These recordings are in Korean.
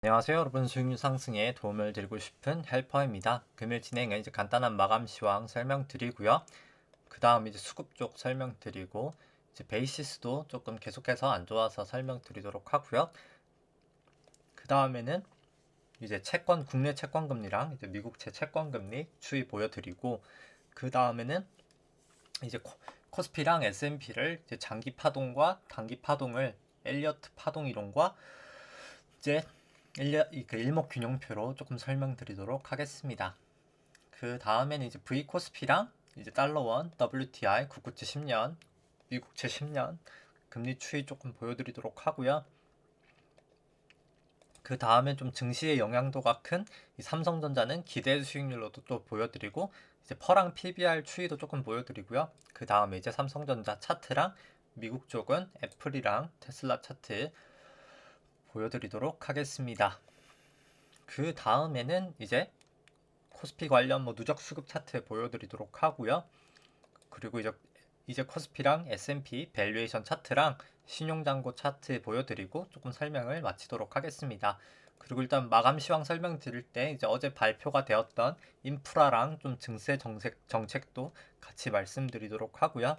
안녕하세요 여러분, 수익률 상승에 도움을 드리고 싶은 헬퍼입니다. 금일 진행은 이제 간단한 마감 시황 설명드리고요. 그 다음 이제 수급 쪽 설명드리고, 이제 베이시스도 조금 계속해서 안 좋아서 설명드리도록 하고요. 그 다음에는 이제 채권, 국내 채권 금리랑 이제 미국채 채권 금리 추이 보여드리고, 그 다음에는 이제 코스피랑 S&P를 이제 장기 파동과 단기 파동을 엘리어트 파동 이론과 이제 일목균형표로 조금 설명드리도록 하겠습니다. 그 다음에는 이제 V 코스피랑 이제 달러원, WTI, 국구채 10년, 미국채 10년 금리 추이 조금 보여드리도록 하고요. 그 다음에 좀 증시의 영향도가 큰 이 삼성전자는 기대 수익률로도 또 보여드리고, 이제 퍼랑 PBR 추이도 조금 보여드리고요. 그 다음에 이제 삼성전자 차트랑 미국 쪽은 애플이랑 테슬라 차트 보여드리도록 하겠습니다. 그 다음에는 이제 코스피 관련 누적 수급 차트 보여드리도록 하고요. 그리고 이제 코스피랑 S&P 밸류에이션 차트랑 신용잔고 차트 보여드리고 조금 설명을 마치도록 하겠습니다. 그리고 일단 마감 시황 설명드릴 때 이제 어제 발표가 되었던 인프라랑 좀 증세 정책도 같이 말씀드리도록 하고요.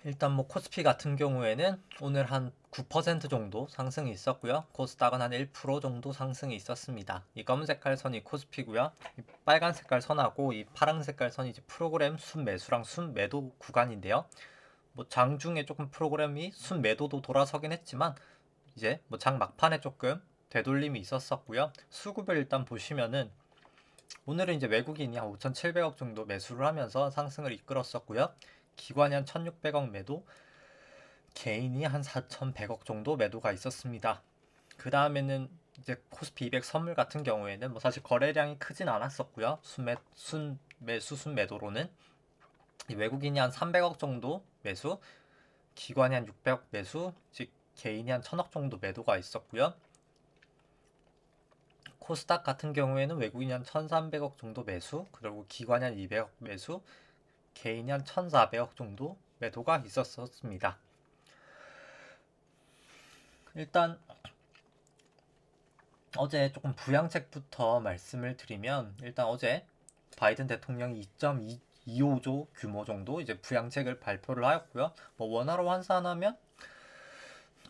일단 코스피 같은 경우에는 오늘 한 9% 정도 상승이 있었고요. 코스닥은 한 1% 정도 상승이 있었습니다. 이 검은 색깔 선이 코스피고요. 이 빨간 색깔 선하고 이 파란 색깔 선이 이제 프로그램 순매수랑 순매도 구간인데요. 장중에 조금 프로그램이 순매도도 돌아서긴 했지만 이제 장 막판에 조금 되돌림이 있었었고요. 수급을 일단 보시면은 오늘은 이제 외국인이 한 5,700억 정도 매수를 하면서 상승을 이끌었었고요. 기관이 한 1,600억 매도, 개인이 한 4,100억 정도 매도가 있었습니다. 그 다음에는 이제 코스피 200 선물 같은 경우에는 사실 거래량이 크진 않았었고요. 순매도로는 외국인이 한 300억 정도 매수, 기관이 한 600억 매수, 즉 개인이 한 1,000억 정도 매도가 있었고요. 코스닥 같은 경우에는 외국인이 한 1,300억 정도 매수, 그리고 기관이 한 200억 매수, 개인이 한 1,400억 정도 매도가 있었습니다. 일단 어제 조금 부양책부터 말씀을 드리면, 일단 어제 바이든 대통령이 2.25조 규모 정도 이제 부양책을 발표를 하였고요. 원화로 환산하면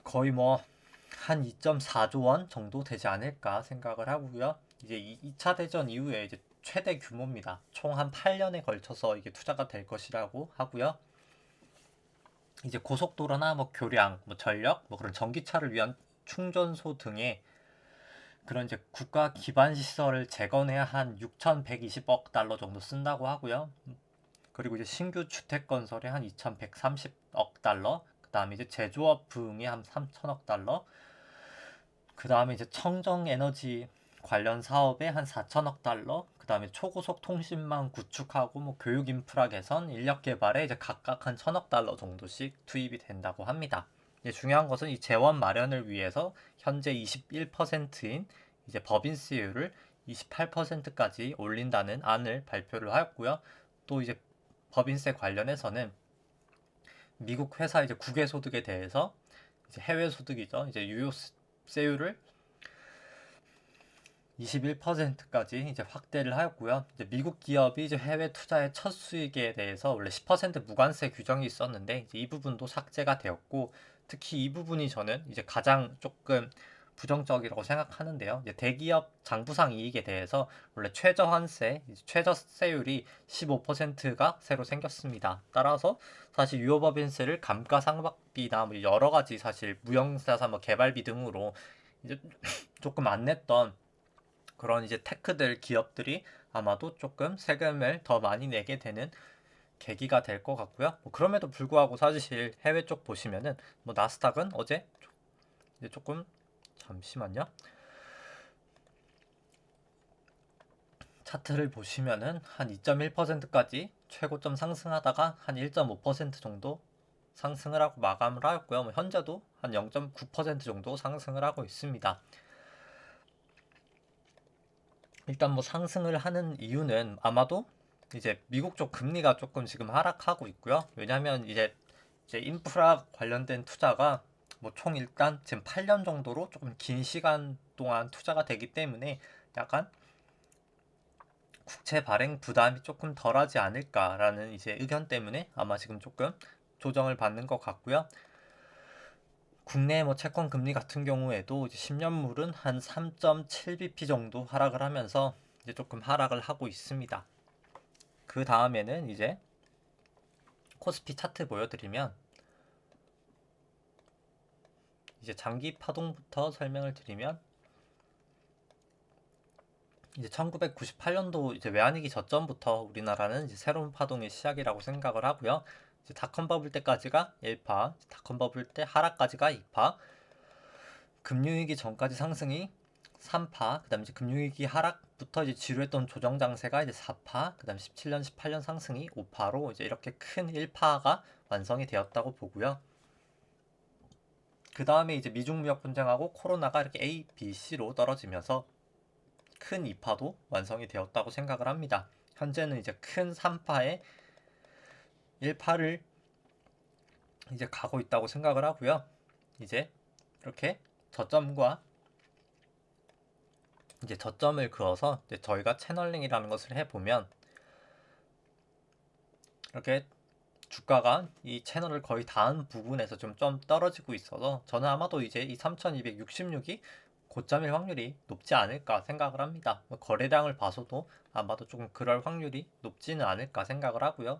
거의 한 2.4조 원 정도 되지 않을까 생각을 하고요. 이제 2차 대전 이후에 이제 최대 규모입니다. 총 한 8년에 걸쳐서 이게 투자가 될 것이라고 하고요. 이제 고속도로나 교량, 전력, 그런 전기차를 위한 충전소 등의 그런 이제 국가 기반 시설을 재건해야 한 6,120억 달러 정도 쓴다고 하고요. 그리고 이제 신규 주택 건설에 한 2,130억 달러, 그 다음에 이제 제조업 부흥이 한 3천억 달러, 그 다음에 이제 청정 에너지 관련 사업에 한 4천억 달러, 그 다음에 초고속 통신망 구축하고 교육 인프라 개선, 인력 개발에 이제 각각 한 1,000억 달러 정도씩 투입이 된다고 합니다. 중요한 것은 이 재원 마련을 위해서 현재 21%인 이제 법인세율을 28%까지 올린다는 안을 발표를 하였고요. 또 이제 법인세 관련해서는 미국 회사 이제 국외소득에 대해서 이제 해외 소득이죠. 이제 유효세율을 21%까지 이제 확대를 하였고요. 이제 미국 기업이 이제 해외 투자의 첫 수익에 대해서 원래 10% 무관세 규정이 있었는데 이제 이 부분도 삭제가 되었고, 특히 이 부분이 저는 이제 가장 조금 부정적이라고 생각하는데요. 이제 대기업 장부상 이익에 대해서 원래 최저세율이 15%가 새로 생겼습니다. 따라서 사실 유효법인세를 감가상각비나 여러 가지 사실 무형자산 개발비 등으로 이제 조금 안 냈던 그런 이제 테크들 기업들이 아마도 조금 세금을 더 많이 내게 되는 계기가 될 것 같고요. 그럼에도 불구하고 사실 해외 쪽 보시면은 나스닥은 어제 이제 조금 잠시만요. 차트를 보시면은 한 2.1%까지 최고점 상승하다가 한 1.5% 정도 상승을 하고 마감을 하였고요. 현재도 한 0.9% 정도 상승을 하고 있습니다. 일단 상승을 하는 이유는 아마도 이제 미국 쪽 금리가 조금 지금 하락하고 있고요. 왜냐하면 이제 인프라 관련된 투자가 뭐 총 일단 지금 8년 정도로 조금 긴 시간 동안 투자가 되기 때문에 약간 국채 발행 부담이 조금 덜하지 않을까라는 이제 의견 때문에 아마 지금 조금 조정을 받는 것 같고요. 국내 뭐 채권 금리 같은 경우에도 이제 10년물은 한 3.7bp 정도 하락을 하면서 이제 조금 하락을 하고 있습니다. 그 다음에는 이제 코스피 차트 보여드리면 이제 장기 파동부터 설명을 드리면 이제 1998년도 이제 외환위기 저점부터 우리나라는 이제 새로운 파동의 시작이라고 생각을 하고요. 이제 닷컴 버블 때까지가 1파, 닷컴 버블 때 하락까지가 2파, 금융위기 전까지 상승이 3파, 그다음 이제 금융위기 하락부터 이제 지루했던 조정 장세가 이제 4파, 그다음 17년, 18년 상승이 5파로 이제 이렇게 큰 1파가 완성이 되었다고 보고요. 그 다음에 이제 미중 무역 분쟁하고 코로나가 이렇게 A, B, C로 떨어지면서 큰 2파도 완성이 되었다고 생각을 합니다. 현재는 이제 큰 3파에 1파를 이제 가고 있다고 생각을 하고요. 이제 이렇게 저점과 이제 저점을 그어서 이제 저희가 채널링이라는 것을 해보면 이렇게 주가가 이 채널을 거의 닿은 부분에서 좀 떨어지고 있어서 저는 아마도 이제 이 3266이 고점일 확률이 높지 않을까 생각을 합니다. 거래량을 봐서도 아마도 조금 그럴 확률이 높지는 않을까 생각을 하고요.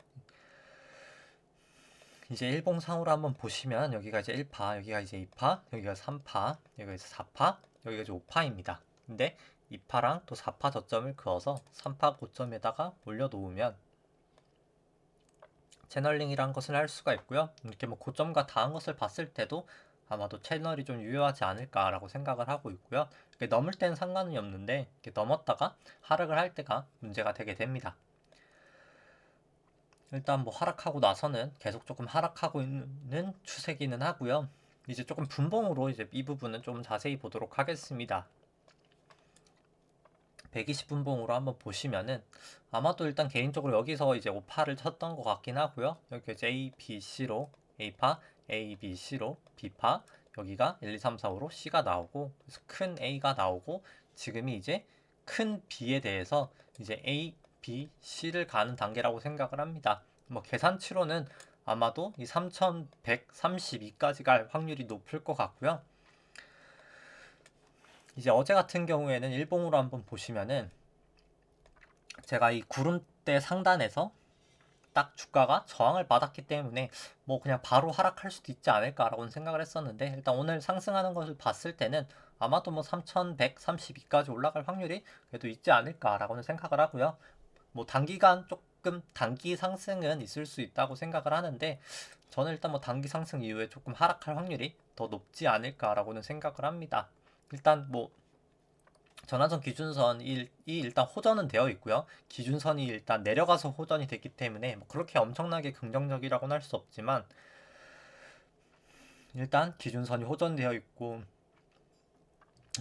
이제 일봉상으로 한번 보시면 여기가 이제 1파, 여기가 이제 2파, 여기가 3파, 여기가 이제 4파, 여기가 이제 5파입니다. 근데 2파랑 또 4파 저점을 그어서 3파 고점에다가 올려놓으면 채널링이란 것을 할 수가 있고요. 이렇게 뭐 고점과 닿은 것을 봤을 때도 아마도 채널이 좀 유효하지 않을까라고 생각을 하고 있고요. 넘을 때는 상관이 없는데 넘었다가 하락을 할 때가 문제가 되게 됩니다. 일단 뭐 하락하고 나서는 계속 조금 하락하고 있는 추세기는 하고요. 이제 조금 분봉으로 이제 이 부분은 좀 자세히 보도록 하겠습니다. 120분봉으로 한번 보시면은 아마도 일단 개인적으로 여기서 이제 5파를 쳤던 것 같긴 하고요. 여기 이제 A, B, C로 A파, A, B, C로 B파, 여기가 1, 2, 3, 4, 5로 C가 나오고 그래서 큰 A가 나오고 지금이 이제 큰 B에 대해서 이제 A, B, C를 가는 단계라고 생각을 합니다. 뭐 계산치로는 아마도 이 3132까지 갈 확률이 높을 것 같고요. 이제 어제 같은 경우에는 일봉으로 한번 보시면은 제가 이 구름대 상단에서 딱 주가가 저항을 받았기 때문에 뭐 그냥 바로 하락할 수도 있지 않을까라고 생각을 했었는데 일단 오늘 상승하는 것을 봤을 때는 아마도 뭐 3132까지 올라갈 확률이 그래도 있지 않을까라고는 생각을 하고요. 뭐 단기간 조금 단기 상승은 있을 수 있다고 생각을 하는데 저는 일단 뭐 단기 상승 이후에 조금 하락할 확률이 더 높지 않을까라고는 생각을 합니다. 일단 뭐 전환선 기준선이 일단 호전은 되어 있고요. 기준선이 일단 내려가서 호전이 됐기 때문에 뭐 그렇게 엄청나게 긍정적이라고는 할 수 없지만 일단 기준선이 호전되어 있고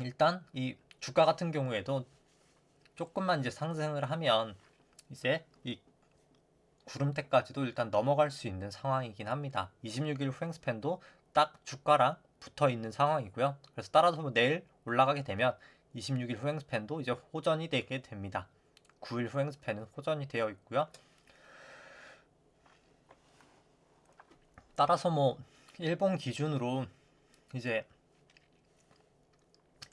일단 이 주가 같은 경우에도 조금만 이제 상승을 하면 이제 이 구름대까지도 일단 넘어갈 수 있는 상황이긴 합니다. 26일 후행 스팬도 딱 주가랑 붙어 있는 상황이고요. 그래서 따라서 뭐 내일 올라가게 되면 26일 후행 스팬도 이제 호전이 되게 됩니다. 9일 후행 스팬은 호전이 되어 있고요. 따라서 뭐 일본 기준으로 이제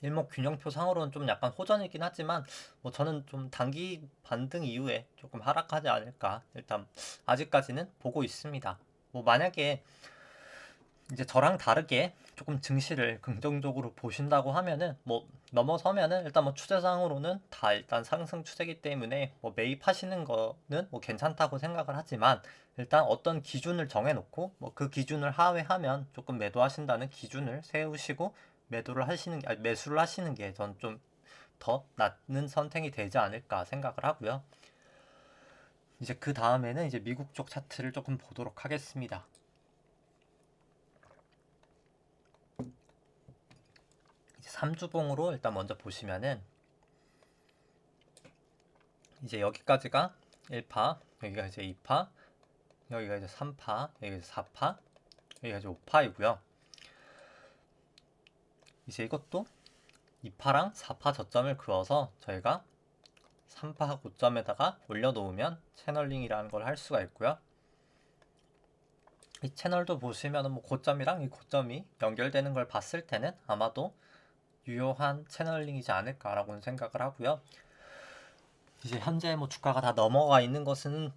일목균형표 상으로는 좀 약간 호전이긴 하지만 뭐 저는 좀 단기 반등 이후에 조금 하락하지 않을까 일단 아직까지는 보고 있습니다. 뭐 만약에 이제 저랑 다르게 조금 증시를 긍정적으로 보신다고 하면은 뭐 넘어서면은 일단 뭐 추세상으로는 다 일단 상승 추세기 때문에 뭐 매입하시는 거는 뭐 괜찮다고 생각을 하지만 일단 어떤 기준을 정해놓고 뭐 그 기준을 하회하면 조금 매도하신다는 기준을 세우시고 매도를 하시는 게 매수를 하시는 게 전 좀 더 낫는 선택이 되지 않을까 생각을 하고요. 이제 그 다음에는 이제 미국 쪽 차트를 조금 보도록 하겠습니다. 이제 3주봉으로 일단 먼저 보시면은 이제 여기까지가 1파, 여기가 이제 2파, 여기가 이제 3파, 여기가 이제 4파, 여기가 이제 5파이고요. 이제 이것도 2파랑 4파 저점을 그어서 저희가 3파 고점에다가 올려놓으면 채널링이라는 걸 할 수가 있고요. 이 채널도 보시면 뭐 고점이랑 이 고점이 연결되는 걸 봤을 때는 아마도 유효한 채널링이지 않을까라고는 생각을 하고요. 이제 현재 뭐 주가가 다 넘어가 있는 것은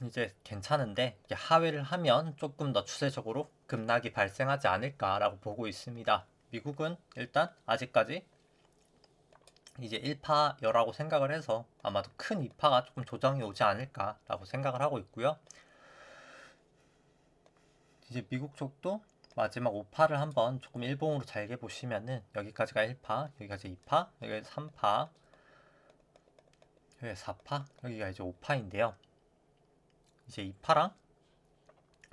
이제 괜찮은데 하회를 하면 조금 더 추세적으로 급락이 발생하지 않을까라고 보고 있습니다. 미국은 일단 아직까지 이제 1파여라고 생각을 해서 아마도 큰 2파가 조금 조정이 오지 않을까라고 생각을 하고 있고요. 이제 미국 쪽도 마지막 5파를 한번 조금 일봉으로 잘게 보시면은 여기까지가 1파, 여기까지 2파, 여기가 3파, 여기가 4파, 여기가 이제 5파인데요. 이제 2파랑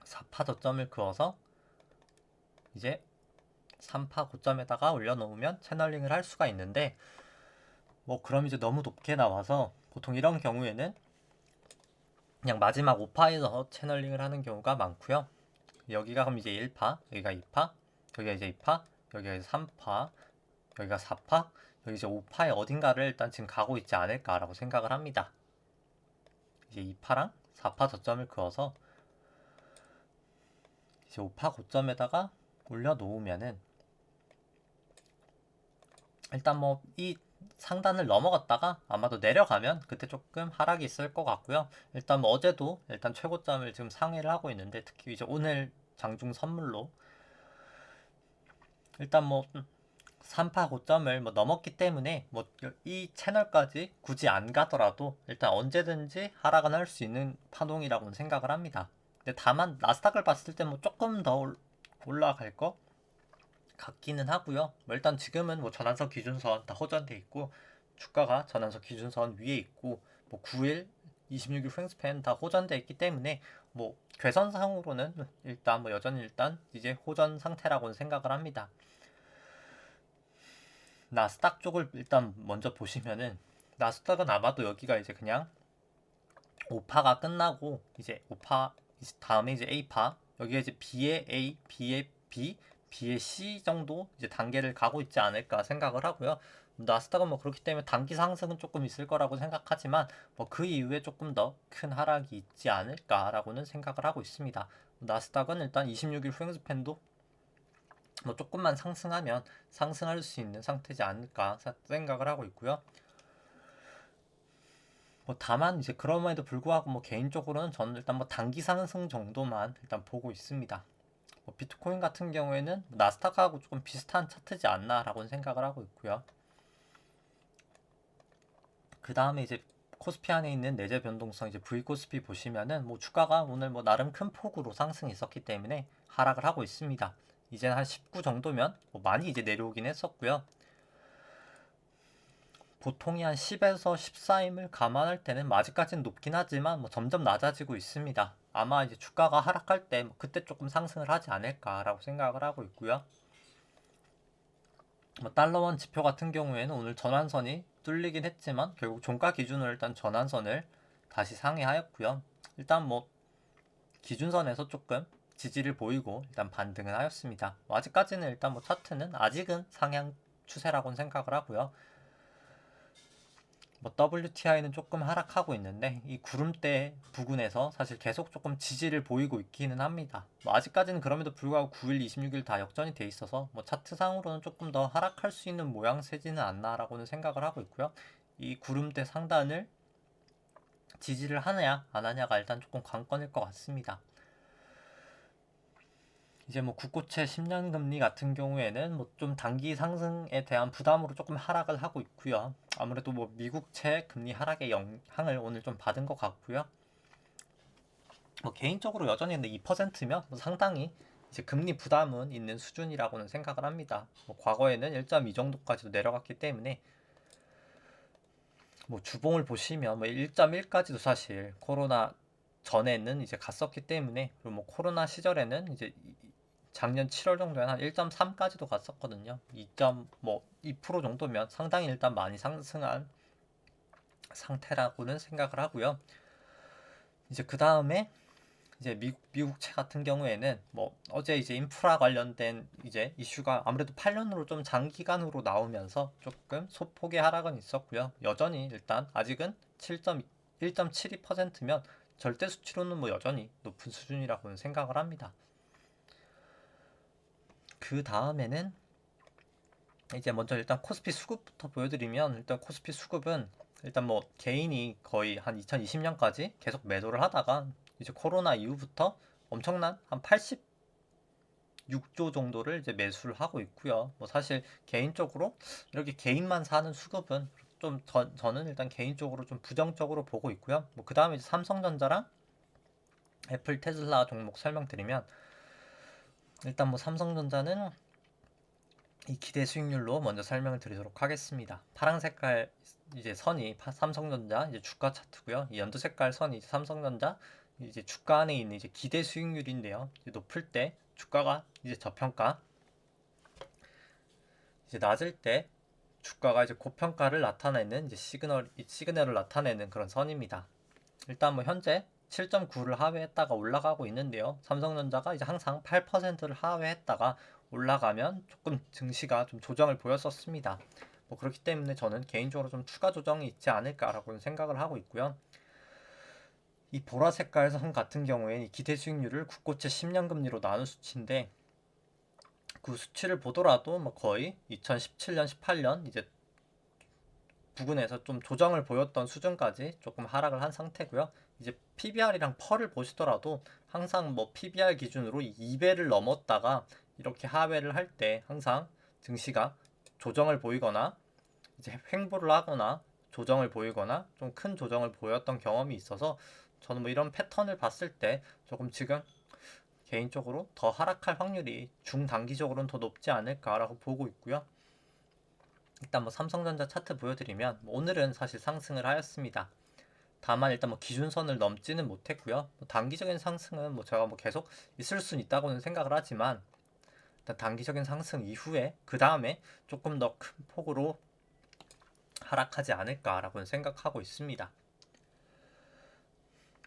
4파 저점을 그어서 이제 3파 고점에다가 올려놓으면 채널링을 할 수가 있는데 뭐 그럼 이제 너무 높게 나와서 보통 이런 경우에는 그냥 마지막 5파에서 채널링을 하는 경우가 많고요. 여기가 그럼 이제 1파, 여기가 2파, 여기가 이제 2파, 여기가 이제 3파, 여기가 4파, 여기 이제 5파의 어딘가를 일단 지금 가고 있지 않을까라고 생각을 합니다. 이제 2파랑 4파 저점을 그어서 이제 5파 고점에다가 올려놓으면은 일단 뭐 이 상단을 넘어갔다가 아마도 내려가면 그때 조금 하락이 있을 것 같고요. 일단 뭐 어제도 일단 최고점을 지금 상회를 하고 있는데 특히 이제 오늘 장중 선물로 일단 뭐 3파 고점을 뭐 넘었기 때문에 뭐 이 채널까지 굳이 안 가더라도 일단 언제든지 하락은 할 수 있는 파동이라고는 생각을 합니다. 근데 다만 나스닥을 봤을 때 뭐 조금 더 올라갈 거 같기는 하고요. 뭐 일단 지금은 뭐 전환선 기준선 다 호전돼 있고 주가가 전환선 기준선 위에 있고 뭐 9일, 26일 후행스팬 다 호전돼 있기 때문에 뭐 괴선상으로는 일단 뭐 여전히 일단 이제 호전 상태라고는 생각을 합니다. 나스닥 쪽을 일단 먼저 보시면은 나스닥은 아마도 여기가 이제 그냥 5파가 끝나고 이제 5파 다음에 이제 A파 여기가 이제 B의 A, B의 B, B의 C 정도 이제 단계를 가고 있지 않을까 생각을 하고요. 나스닥은 뭐 그렇기 때문에 단기 상승은 조금 있을 거라고 생각하지만 뭐 그 이후에 조금 더 큰 하락이 있지 않을까라고는 생각을 하고 있습니다. 나스닥은 일단 26일 후행스팬도 뭐 조금만 상승하면 상승할 수 있는 상태지 않을까 생각을 하고 있고요. 뭐 다만 이제 그럼에도 불구하고 뭐 개인적으로는 저는 일단 뭐 단기 상승 정도만 일단 보고 있습니다. 뭐 비트코인 같은 경우에는 나스닥하고 조금 비슷한 차트지 않나라고 생각을 하고 있고요. 그 다음에 이제 코스피 안에 있는 내재 변동성 이제 V코스피 보시면은 뭐 주가가 오늘 뭐 나름 큰 폭으로 상승이 있었기 때문에 하락을 하고 있습니다. 이제는 한 19 정도면 뭐 많이 이제 내려오긴 했었고요. 보통이 한 10에서 14임을 감안할 때는 뭐 아직까지는 높긴 하지만 뭐 점점 낮아지고 있습니다. 아마 이제 주가가 하락할 때 뭐 그때 조금 상승을 하지 않을까라고 생각을 하고 있고요. 뭐 달러원 지표 같은 경우에는 오늘 전환선이 뚫리긴 했지만 결국 종가 기준으로 일단 전환선을 다시 상회하였고요. 일단 뭐 기준선에서 조금 지지를 보이고 일단 반등을 하였습니다. 뭐 아직까지는 일단 뭐 차트는 아직은 상향 추세라고는 생각을 하고요. 뭐 WTI는 조금 하락하고 있는데 이 구름대 부근에서 사실 계속 조금 지지를 보이고 있기는 합니다. 뭐 아직까지는 그럼에도 불구하고 9일, 26일 다 역전이 돼 있어서 뭐 차트상으로는 조금 더 하락할 수 있는 모양새지는 않나라고는 생각을 하고 있고요. 이 구름대 상단을 지지를 하느냐 안 하냐가 일단 조금 관건일 것 같습니다. 이제 뭐 국고채 10년 금리 같은 경우에는 뭐 좀 단기 상승에 대한 부담으로 조금 하락을 하고 있고요. 아무래도 뭐 미국채 금리 하락의 영향을 오늘 좀 받은 것 같고요. 뭐 개인적으로 여전히 근데 2%면 뭐 상당히 이제 금리 부담은 있는 수준이라고는 생각을 합니다. 뭐 과거에는 1.2 정도까지도 내려갔기 때문에 뭐 주봉을 보시면 뭐 1.1까지도 사실 코로나 전에는 이제 갔었기 때문에 그리고 뭐 코로나 시절에는 이제 작년 7월 정도에 한 1.3까지도 갔었거든요. 2% 정도면 상당히 일단 많이 상승한 상태라고는 생각을 하고요. 이제 그 다음에 이제 미국채 같은 경우에는 뭐 어제 이제 인프라 관련된 이제 이슈가 아무래도 8년으로 좀 장기간으로 나오면서 조금 소폭의 하락은 있었고요. 여전히 일단 아직은 1.72%면 절대 수치로는 뭐 여전히 높은 수준이라고는 생각을 합니다. 그 다음에는 이제 먼저 일단 코스피 수급부터 보여드리면, 일단 코스피 수급은 일단 뭐 개인이 거의 한 2020년까지 계속 매도를 하다가 이제 코로나 이후부터 엄청난 한 86조 정도를 이제 매수를 하고 있고요. 뭐 사실 개인적으로 이렇게 개인만 사는 수급은 좀 저는 일단 개인적으로 좀 부정적으로 보고 있고요. 뭐 그 다음에 이제 삼성전자랑 애플, 테슬라 종목 설명드리면, 일단 뭐 삼성전자는 이 기대 수익률로 먼저 설명을 드리도록 하겠습니다. 파란 색깔 이제 선이 삼성전자 이제 주가 차트고요. 이 연두 색깔 선이 이제 삼성전자 이제 주가 안에 있는 이제 기대 수익률인데요. 이제 높을 때 주가가 이제 저평가, 이제 낮을 때 주가가 이제 고평가를 나타내는 이제 시그널을 나타내는 그런 선입니다. 일단 뭐 현재 7.9를 하회했다가 올라가고 있는데요. 삼성전자가 이제 항상 8%를 하회했다가 올라가면 조금 증시가 좀 조정을 보였었습니다. 뭐 그렇기 때문에 저는 개인적으로 좀 추가 조정이 있지 않을까라고 생각을 하고 있고요. 이 보라 색깔 선 같은 경우에는 기대 수익률을 국고채 10년 금리로 나눈 수치인데, 그 수치를 보더라도 뭐 거의 2017년, 18년 이제 부근에서 좀 조정을 보였던 수준까지 조금 하락을 한 상태고요. 이제 PBR이랑 펄을 보시더라도 항상 뭐 PBR 기준으로 2배를 넘었다가 이렇게 하회를 할 때 항상 증시가 조정을 보이거나 이제 횡보를 하거나 조정을 보이거나 좀 큰 조정을 보였던 경험이 있어서, 저는 뭐 이런 패턴을 봤을 때 조금 지금 개인적으로 더 하락할 확률이 중단기적으로는 더 높지 않을까라고 보고 있고요. 일단 뭐 삼성전자 차트 보여드리면, 뭐 오늘은 사실 상승을 하였습니다. 다만 일단 뭐 기준선을 넘지는 못했고요. 뭐 단기적인 상승은 뭐 제가 뭐 계속 있을 수는 있다고는 생각을 하지만, 일단 단기적인 상승 이후에 그 다음에 조금 더 큰 폭으로 하락하지 않을까라고는 생각하고 있습니다.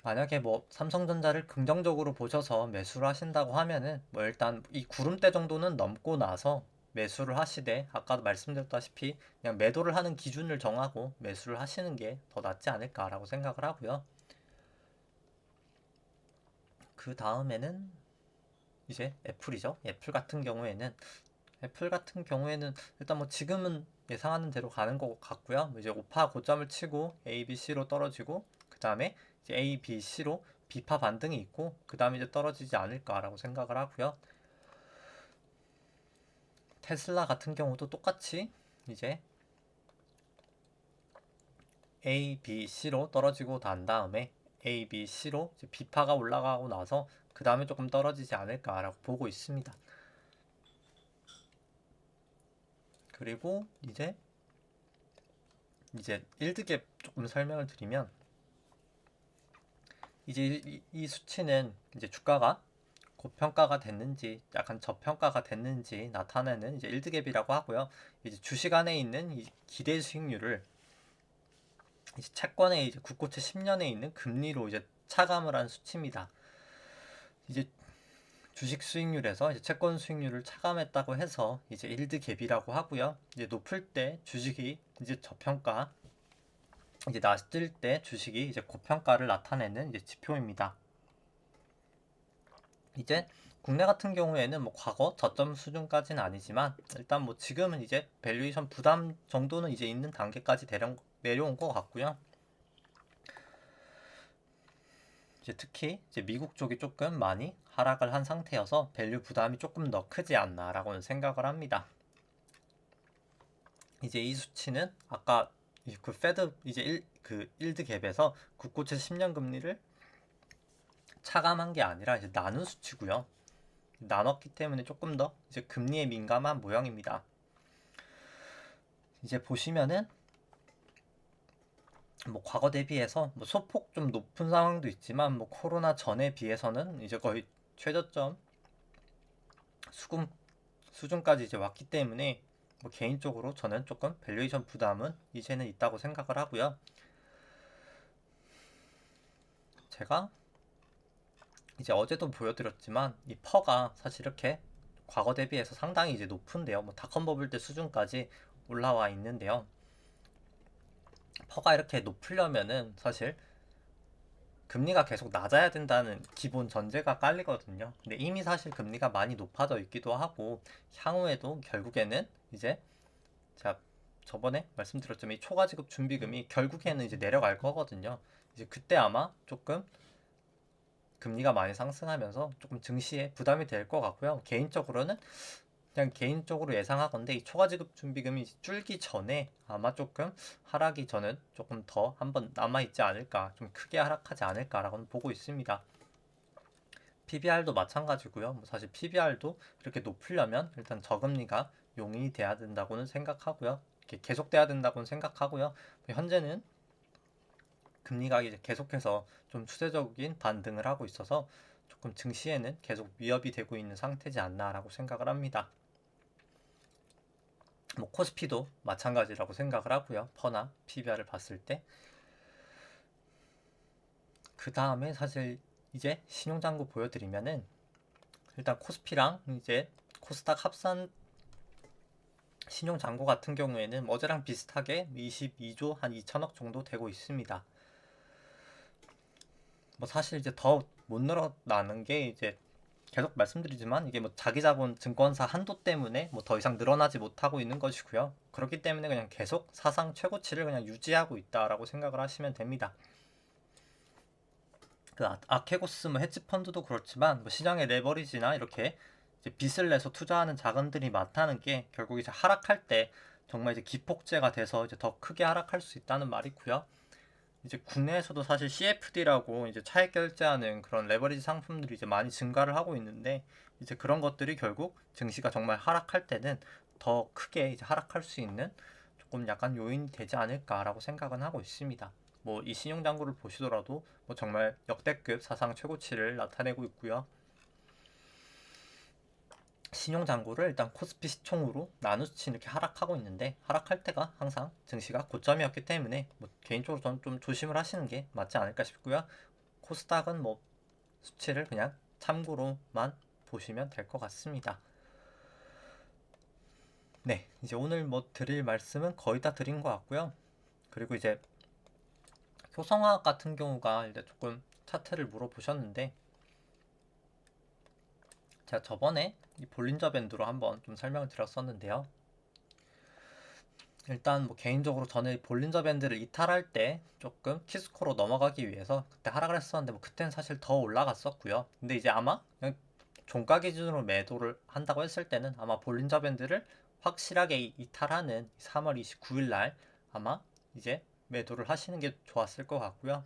만약에 뭐 삼성전자를 긍정적으로 보셔서 매수를 하신다고 하면은 뭐 일단 이 구름대 정도는 넘고 나서 매수를 하시되, 아까도 말씀드렸다시피 그냥 매도를 하는 기준을 정하고 매수를 하시는 게 더 낫지 않을까라고 생각을 하고요. 그 다음에는 이제 애플이죠. 애플 같은 경우에는 일단 뭐 지금은 예상하는 대로 가는 것 같고요. 이제 오파 고점을 치고 A, B, C로 떨어지고 그 다음에 이제 A, B, C로 비파 반등이 있고 그 다음에 이제 떨어지지 않을까라고 생각을 하고요. 테슬라 같은 경우도 똑같이 이제 A, B, C로 떨어지고 난 다음에 A, B, C로 이제 비파가 올라가고 나서 그 다음에 조금 떨어지지 않을까라고 보고 있습니다. 그리고 이제 1드갭 조금 설명을 드리면, 이제 이 수치는 이제 주가가 고평가가 됐는지 약간 저평가가 됐는지 나타내는 이제 1드갭이라고 하고요. 이제 주식 안에 있는 이 기대 수익률을 이제 채권의 이제 국고채 10년에 있는 금리로 이제 차감을 한 수치입니다. 이제 주식 수익률에서 이제 채권 수익률을 차감했다고 해서 이제 1드갭이라고 하고요. 이제 높을 때 주식이 이제 저평가, 이제 낮을 때 주식이 이제 고평가를 나타내는 이제 지표입니다. 이제 국내 같은 경우에는 뭐 과거 저점 수준까지는 아니지만 일단 뭐 지금은 이제 밸류에이션 부담 정도는 이제 있는 단계까지 내려온 것 같고요. 이제 특히 이제 미국 쪽이 조금 많이 하락을 한 상태여서 밸류 부담이 조금 더 크지 않나라고는 생각을 합니다. 이제 이 수치는 아까 그 페드 이제 1드 갭에서 국고채 10년 금리를 차감한 게 아니라 이제 나눈 수치고요. 나눴기 때문에 조금 더 이제 금리에 민감한 모양입니다. 이제 보시면은 뭐 과거 대비해서 뭐 소폭 좀 높은 상황도 있지만 뭐 코로나 전에 비해서는 이제 거의 최저점 수준까지 이제 왔기 때문에 뭐 개인적으로 저는 조금 밸류에이션 부담은 이제는 있다고 생각을 하고요. 제가 이제 어제도 보여드렸지만 이 퍼가 사실 이렇게 과거 대비해서 상당히 이제 높은데요. 뭐 닷컴 버블 때 수준까지 올라와 있는데요. 퍼가 이렇게 높으려면은 사실 금리가 계속 낮아야 된다는 기본 전제가 깔리거든요. 근데 이미 사실 금리가 많이 높아져 있기도 하고 향후에도 결국에는 이제 제가 저번에 말씀드렸지만 이 초과 지급 준비금이 결국에는 이제 내려갈 거거든요. 이제 그때 아마 조금 금리가 많이 상승하면서 조금 증시에 부담이 될 것 같고요. 개인적으로는 그냥 개인적으로 예상하건데 이 초과 지급 준비금이 줄기 전에 아마 조금 하락이 저는 조금 더 한번 남아있지 않을까, 좀 크게 하락하지 않을까라고는 보고 있습니다. PBR도 마찬가지고요. 뭐 사실 PBR도 이렇게 높으려면 일단 저금리가 용인이 돼야 된다고는 생각하고요. 이렇게 계속돼야 된다고는 생각하고요. 현재는 금리가 이제 계속해서 좀 추세적인 반등을 하고 있어서 조금 증시에는 계속 위협이 되고 있는 상태지 않나라고 생각을 합니다. 뭐 코스피도 마찬가지라고 생각을 하고요. 퍼나 PBR을 봤을 때. 그 다음에 사실 이제 신용장구 보여드리면은 일단 코스피랑 이제 코스닥 합산 신용장구 같은 경우에는 어제랑 비슷하게 22조 한 2천억 정도 되고 있습니다. 뭐 사실 이제 더 못 늘어나는 게 이제 계속 말씀드리지만 이게 뭐 자기자본 증권사 한도 때문에 뭐 더 이상 늘어나지 못하고 있는 것이고요. 그렇기 때문에 그냥 계속 사상 최고치를 그냥 유지하고 있다라고 생각을 하시면 됩니다. 그 아케고스 뭐 헤지펀드도 그렇지만 뭐 시장의 레버리지나 이렇게 이제 빚을 내서 투자하는 자금들이 많다는 게 결국 이제 하락할 때 정말 이제 기폭제가 돼서 이제 더 크게 하락할 수 있다는 말이고요. 이제 국내에서도 사실 CFD라고 이제 차익 결제하는 그런 레버리지 상품들이 이제 많이 증가를 하고 있는데 이제 그런 것들이 결국 증시가 정말 하락할 때는 더 크게 이제 하락할 수 있는 조금 약간 요인이 되지 않을까라고 생각은 하고 있습니다. 뭐 이 신용장구를 보시더라도 뭐 정말 역대급 사상 최고치를 나타내고 있고요. 신용장구를 일단 코스피 시총으로 나누치 이렇게 하락하고 있는데 하락할 때가 항상 증시가 고점이었기 때문에 뭐 개인적으로 저는 좀 조심을 하시는 게 맞지 않을까 싶고요. 코스닥은 뭐 수치를 그냥 참고로만 보시면 될 것 같습니다. 네, 이제 오늘 뭐 드릴 말씀은 거의 다 드린 것 같고요. 그리고 이제 효성화학 같은 경우가 이제 조금 차트를 물어보셨는데 제가 저번에 이 볼린저 밴드로 한번 좀 설명을 드렸었는데요. 일단 뭐 개인적으로 저는 볼린저 밴드를 이탈할 때 조금 키스코로 넘어가기 위해서 그때 하락을 했었는데 뭐 그때는 사실 더 올라갔었고요. 근데 이제 아마 그냥 종가 기준으로 매도를 한다고 했을 때는 아마 볼린저 밴드를 확실하게 이탈하는 3월 29일 날 아마 이제 매도를 하시는 게 좋았을 것 같고요.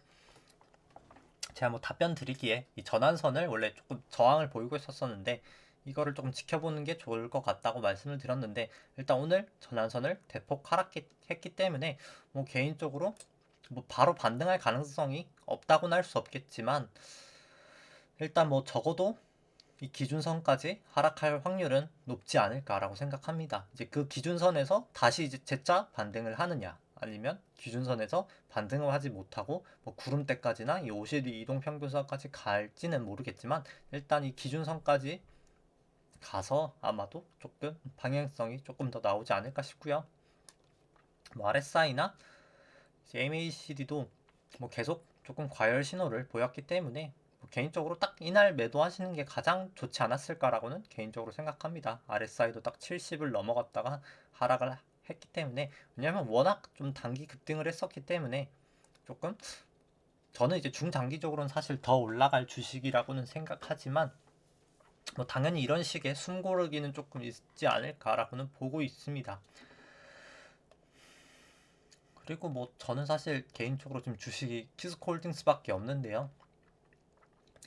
제가 뭐 답변 드리기에 이 전환선을 원래 조금 저항을 보이고 있었었는데 이거를 조금 지켜보는 게 좋을 것 같다고 말씀을 드렸는데 일단 오늘 전환선을 대폭 하락했기 때문에 뭐 개인적으로 뭐 바로 반등할 가능성이 없다고는 할 수 없겠지만 일단 뭐 적어도 이 기준선까지 하락할 확률은 높지 않을까라고 생각합니다. 이제 그 기준선에서 다시 이제 재차 반등을 하느냐 아니면 기준선에서 반등을 하지 못하고 뭐 구름대까지나 이 50일 이동평균선까지 갈지는 모르겠지만 일단 이 기준선까지 가서 아마도 조금 방향성이 조금 더 나오지 않을까 싶고요. 뭐 RSI나 MACD도 뭐 계속 조금 과열 신호를 보였기 때문에 뭐 개인적으로 딱 이날 매도하시는 게 가장 좋지 않았을까라고는 개인적으로 생각합니다. RSI도 딱 70을 넘어갔다가 하락을 했기 때문에 왜냐면 워낙 좀 단기 급등을 했었기 때문에 조금 저는 이제 중장기적으로는 사실 더 올라갈 주식이라고는 생각하지만 뭐 당연히 이런 식의 숨고르기는 조금 있지 않을까라고는 보고 있습니다. 그리고 뭐 저는 사실 개인적으로 좀 주식이 키스코홀딩스밖에 없는데요.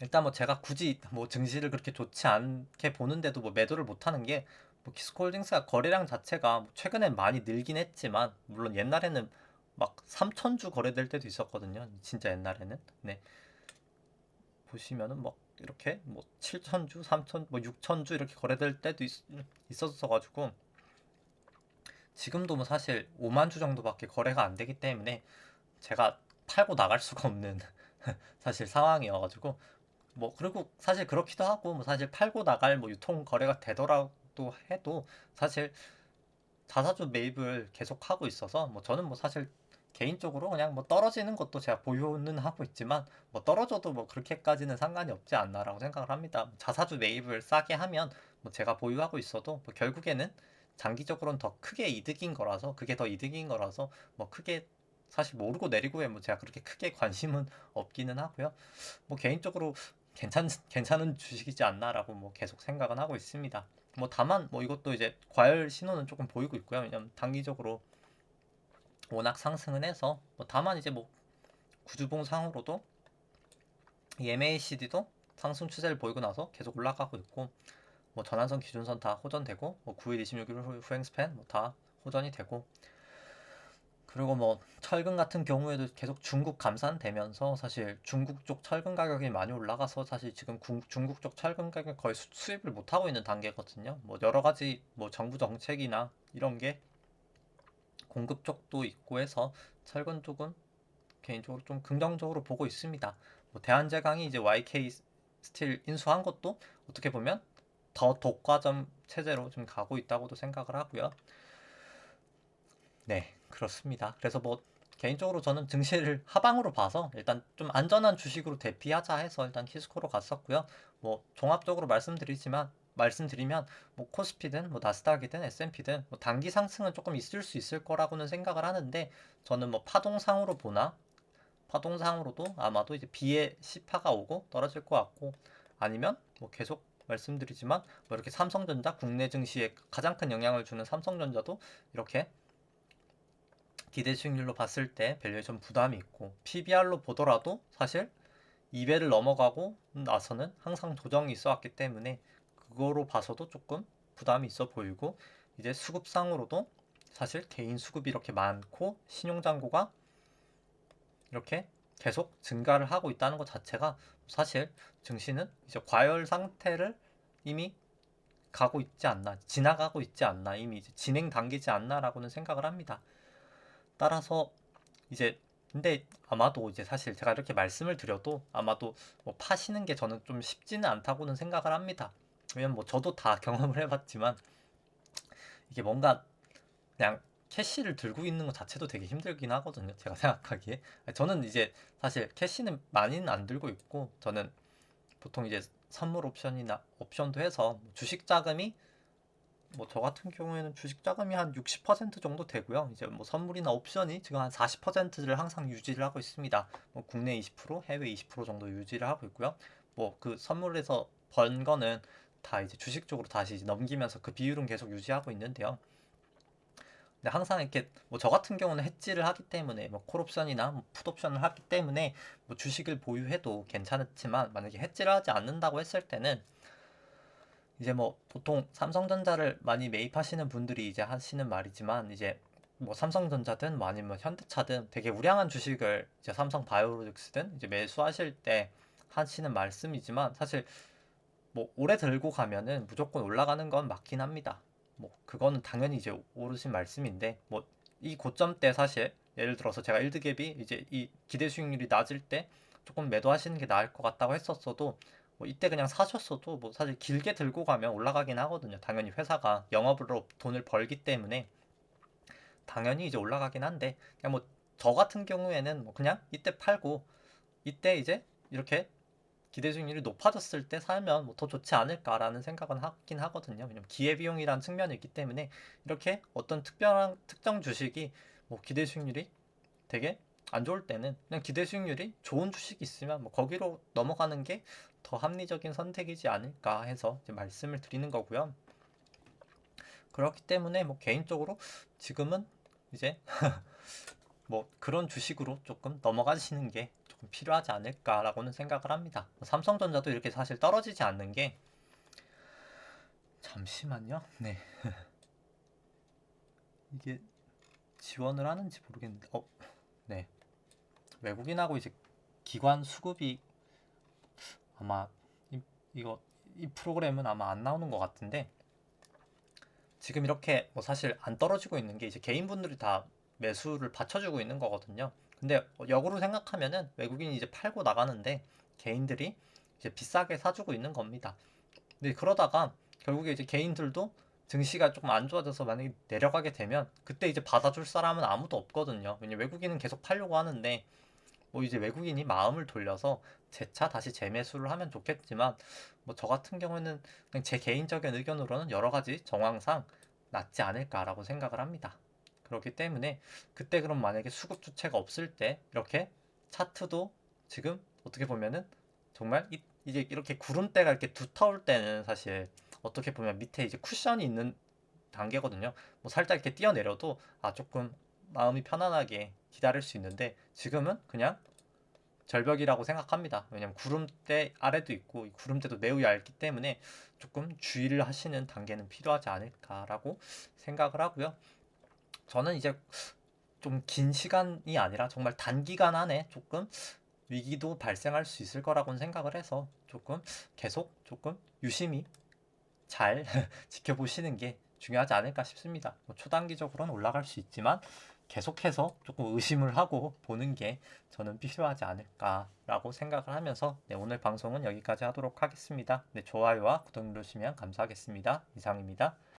일단 뭐 제가 굳이 뭐 증시를 그렇게 좋지 않게 보는데도 뭐 매도를 못하는 게 뭐 키스코홀딩스가 거래량 자체가 뭐 최근엔 많이 늘긴 했지만 물론 옛날에는 막 3,000주 거래될 때도 있었거든요. 진짜 옛날에는. 네. 보시면은 뭐 이렇게 뭐 7,000주, 3,000, 뭐 6,000주 이렇게 거래될 때도 있었어 가지고 지금도 뭐 사실 5만 주 정도밖에 거래가 안 되기 때문에 제가 팔고 나갈 수가 없는 사실 상황이어가지고 뭐 그리고 사실 그렇기도 하고 뭐 사실 팔고 나갈 뭐 유통 거래가 되더라도 해도 사실 자사주 매입을 계속 하고 있어서 뭐 저는 뭐 사실 개인적으로 그냥 뭐 떨어지는 것도 제가 보유는 하고 있지만 뭐 떨어져도 뭐 그렇게까지는 상관이 없지 않나라고 생각을 합니다. 자사주 매입을 싸게 하면 뭐 제가 보유하고 있어도 뭐 결국에는 장기적으로는 더 크게 이득인 거라서 그게 더 이득인 거라서 뭐 크게 사실 뭐 오르고 내리고에 뭐 제가 그렇게 크게 관심은 없기는 하고요. 뭐 개인적으로 괜찮은 주식이지 않나라고 뭐 계속 생각은 하고 있습니다. 뭐 다만 뭐 이것도 이제 과열 신호는 조금 보이고 있고요. 왜냐면 단기적으로 워낙 상승은 해서 뭐 다만 이제 뭐 구주봉상으로도 이 MACD도 상승 추세를 보이고 나서 계속 올라가고 있고 뭐 전환선 기준선 다 호전되고 뭐 9일 26일 후행 스팬 뭐 다 호전이 되고 그리고 뭐 철근 같은 경우에도 계속 중국 감산되면서 사실 중국 쪽 철근 가격이 많이 올라가서 사실 지금 중국 쪽 철근 가격 거의 수입을 못 하고 있는 단계거든요. 뭐 여러 가지 뭐 정부 정책이나 이런 게 공급 쪽도 있고 해서 철근 쪽은 개인적으로 좀 긍정적으로 보고 있습니다. 뭐 대한제강이 이제 YK 스틸 인수한 것도 어떻게 보면 더 독과점 체제로 좀 가고 있다고도 생각을 하고요. 네, 그렇습니다. 그래서 뭐 개인적으로 저는 증시를 하방으로 봐서 일단 좀 안전한 주식으로 대피하자 해서 일단 키스코로 갔었고요. 뭐 종합적으로 말씀드리면 뭐 코스피든 뭐 나스닥이든 S&P든 뭐 단기 상승은 조금 있을 수 있을 거라고는 생각을 하는데 저는 뭐 파동상으로 보나 파동상으로도 아마도 이제 B의 C파가 오고 떨어질 것 같고 아니면 뭐 계속 말씀드리지만 뭐 이렇게 삼성전자 국내 증시에 가장 큰 영향을 주는 삼성전자도 이렇게 기대 수익률로 봤을 때 밸류에이션 부담이 있고 PBR로 보더라도 사실 2배를 넘어가고 나서는 항상 조정이 있어 왔기 때문에 그거로 봐서도 조금 부담이 있어 보이고 이제 수급상으로도 사실 개인 수급이 이렇게 많고 신용잔고가 이렇게 계속 증가를 하고 있다는 것 자체가 사실 증시는 이제 과열 상태를 이미 가고 있지 않나, 지나가고 있지 않나, 이미 이제 진행 단계지 않나라고는 생각을 합니다. 따라서 이제 근데 아마도 이제 사실 제가 이렇게 말씀을 드려도 아마도 뭐 파시는 게 저는 좀 쉽지는 않다고는 생각을 합니다. 왜냐면 뭐 저도 다 경험을 해봤지만 이게 뭔가 그냥 캐시를 들고 있는 것 자체도 되게 힘들긴 하거든요. 제가 생각하기에. 저는 이제 사실 캐시는 많이는 안 들고 있고 저는 보통 이제 선물 옵션이나 옵션도 해서 주식 자금이 뭐 저 같은 경우에는 주식 자금이 한 60% 정도 되고요. 이제 뭐 선물이나 옵션이 지금 한 40%를 항상 유지를 하고 있습니다. 뭐 국내 20%, 해외 20% 정도 유지를 하고 있고요. 뭐 그 선물에서 번 거는 다 이제 주식 쪽으로 다시 이제 넘기면서 그 비율은 계속 유지하고 있는데요. 근데 항상 이렇게 뭐 저 같은 경우는 해지를 하기 때문에 뭐 콜옵션이나 뭐 풋옵션을 하기 때문에 뭐 주식을 보유해도 괜찮지만 만약에 해지를 하지 않는다고 했을 때는 이제 뭐 보통 삼성전자를 많이 매입하시는 분들이 이제 하시는 말이지만 이제 뭐 삼성전자든 뭐 아니면 현대차든 되게 우량한 주식을 이제 삼성 바이오로직스든 이제 매수하실 때 하시는 말씀이지만 사실 뭐 오래 들고 가면은 무조건 올라가는 건 맞긴 합니다. 뭐 그거는 당연히 이제 오르신 말씀인데 뭐 이 고점 때 사실 예를 들어서 제가 일드갭이 이제 이 기대 수익률이 낮을 때 조금 매도하시는 게 나을 것 같다고 했었어도 뭐 이때 그냥 사셨어도 뭐 사실 길게 들고 가면 올라가긴 하거든요. 당연히 회사가 영업으로 돈을 벌기 때문에 당연히 이제 올라가긴 한데 그냥 뭐 저 같은 경우에는 뭐 그냥 이때 팔고 이때 이제 이렇게 기대 수익률이 높아졌을 때 살면 뭐 더 좋지 않을까라는 생각은 하긴 하거든요. 왜냐면 기회비용이라는 측면이 있기 때문에 이렇게 어떤 특별한 특정 주식이 뭐 기대 수익률이 되게 안 좋을 때는 그냥 기대 수익률이 좋은 주식이 있으면 뭐 거기로 넘어가는 게 더 합리적인 선택이지 않을까 해서 이제 말씀을 드리는 거고요. 그렇기 때문에 뭐 개인적으로 지금은 이제 뭐 그런 주식으로 조금 넘어가시는 게 조금 필요하지 않을까라고는 생각을 합니다. 뭐 삼성전자도 이렇게 사실 떨어지지 않는 게 잠시만요. 네. 이게 지원을 하는지 모르겠는데 네. 외국인하고 이제 기관 수급이 아마 이거 이 프로그램은 아마 안 나오는 것 같은데 지금 이렇게 뭐 사실 안 떨어지고 있는 게 이제 개인분들이 다 매수를 받쳐주고 있는 거거든요. 근데 역으로 생각하면은 외국인이 이제 팔고 나가는데 개인들이 이제 비싸게 사주고 있는 겁니다. 근데 그러다가 결국에 이제 개인들도 증시가 조금 안 좋아져서 만약에 내려가게 되면 그때 이제 받아줄 사람은 아무도 없거든요. 왜냐면 외국인은 계속 팔려고 하는데 뭐 이제 외국인이 마음을 돌려서 재차 다시 재매수를 하면 좋겠지만 뭐 저 같은 경우는 그냥 제 개인적인 의견으로는 여러 가지 정황상 낫지 않을까라고 생각을 합니다. 그렇기 때문에 그때 그럼 만약에 수급 주체가 없을 때 이렇게 차트도 지금 어떻게 보면은 정말 이제 이렇게 구름대가 이렇게 두터울 때는 사실 어떻게 보면 밑에 이제 쿠션이 있는 단계거든요. 뭐 살짝 이렇게 뛰어내려도 조금 마음이 편안하게 기다릴 수 있는데 지금은 그냥 절벽이라고 생각합니다. 왜냐면 구름대 아래도 있고 이 구름대도 매우 얇기 때문에 조금 주의를 하시는 단계는 필요하지 않을까라고 생각을 하고요. 저는 이제 좀 긴 시간이 아니라 정말 단기간 안에 조금 위기도 발생할 수 있을 거라고는 생각을 해서 조금 계속 조금 유심히 잘 지켜보시는 게 중요하지 않을까 싶습니다. 뭐 초단기적으로는 올라갈 수 있지만 계속해서 조금 의심을 하고 보는 게 저는 필요하지 않을까라고 생각을 하면서 네, 오늘 방송은 여기까지 하도록 하겠습니다. 네, 좋아요와 구독 누르시면 감사하겠습니다. 이상입니다.